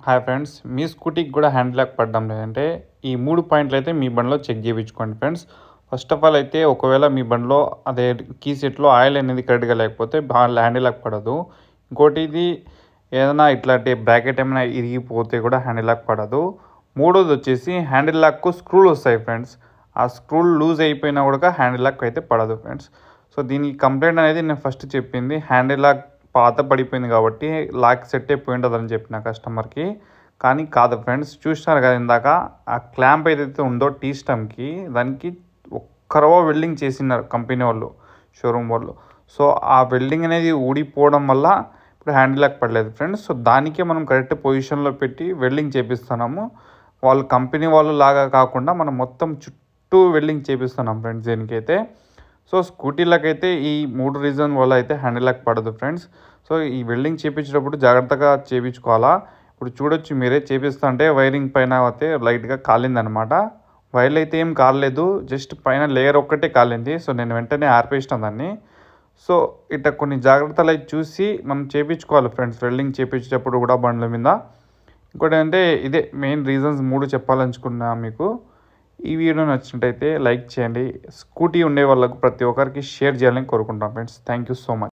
Hi friends, మీ స్కూటీకి కూడా hand lock పడడం లేదంటే ఈ 3 పాయింట్లు అయితే మీ బండిలో చెక్ చేయించుకోండి ఫ్రెండ్స్. ఫస్ట్ ఆఫ్ ఆల్ అయితే ఒకవేళ మీ బండిలో అదే కీ సెట్లో ఆయిల్ అనేది కరెక్ట్గా లేకపోతే హ్యాండిల్ లాక్ పడదు. ఇంకోటి ఇది ఏదైనా ఇట్లాంటి బ్రాకెట్ ఏమైనా ఇరిగిపోతే కూడా హ్యాండిల్ లాక్ పడదు. మూడోది వచ్చేసి హ్యాండిల్ లాక్కు స్క్రూలు వస్తాయి ఫ్రెండ్స్. ఆ స్క్రూలు లూజ్ అయిపోయినా కూడా హ్యాండిల్ లాక్ అయితే పడదు ఫ్రెండ్స్. సో దీనికి కంప్లైంట్ అనేది నేను ఫస్ట్ చెప్పింది హ్యాండిల్ లాక్ పాత పడిపోయింది కాబట్టి లాక్ సెట్ అయిపోయి ఉంటుందని చెప్పిన కస్టమర్కి. కానీ కాదు ఫ్రెండ్స్, చూసినారు కదా ఇందాక ఆ క్లాంప్ ఏదైతే ఉందో టీ స్టమ్కి దానికి ఒక్కరవ వెల్డింగ్ చేసినారు కంపెనీ వాళ్ళు, షోరూమ్ వాళ్ళు. సో ఆ వెల్డింగ్ అనేది ఊడిపోవడం వల్ల ఇప్పుడు హ్యాండిల్ లాక్ పడలేదు ఫ్రెండ్స్. సో దానికే మనం కరెక్ట్ పొజిషన్లో పెట్టి వెల్డింగ్ చేపిస్తున్నాము. వాళ్ళు కంపెనీ వాళ్ళు లాగా కాకుండా మనం మొత్తం చుట్టూ వెల్డింగ్ చేపిస్తున్నాం ఫ్రెండ్స్ దీనికైతే. సో స్కూటీలకైతే ఈ 3 రీజన్ వల్ల అయితే హ్యాండిల్ లాక్ పడదు ఫ్రెండ్స్. సో ఈ వెల్డింగ్ చేయించేటప్పుడు జాగ్రత్తగా చేయించుకోవాలా. ఇప్పుడు చూడొచ్చు మీరే, చేపిస్తుంటే వైరింగ్ పైన అయితే లైట్గా కాలిందనమాట. వైర్లు అయితే ఏం కాలేదు, జస్ట్ పైన లేయర్ ఒక్కటే కాలింది. సో నేను వెంటనే ఆర్పేసిన దాన్ని. సో ఇట్లా కొన్ని జాగ్రత్తలు అయితే చూసి మనం చేయించుకోవాలి ఫ్రెండ్స్ వెల్డింగ్ చేయించేటప్పుడు కూడా బండ్ల మీద. ఇంకోటి అంటే ఇదే మెయిన్ రీజన్స్ 3 చెప్పాలనుకున్నా మీకు. ఈ వీడియో నచ్చినట్టయితే లైక్ చేయండి. స్కూటీ ఉండే వాళ్ళకు ప్రతి ఒక్కరికి షేర్ చేయాలని కోరుకుంటాం friends. Thank you so much.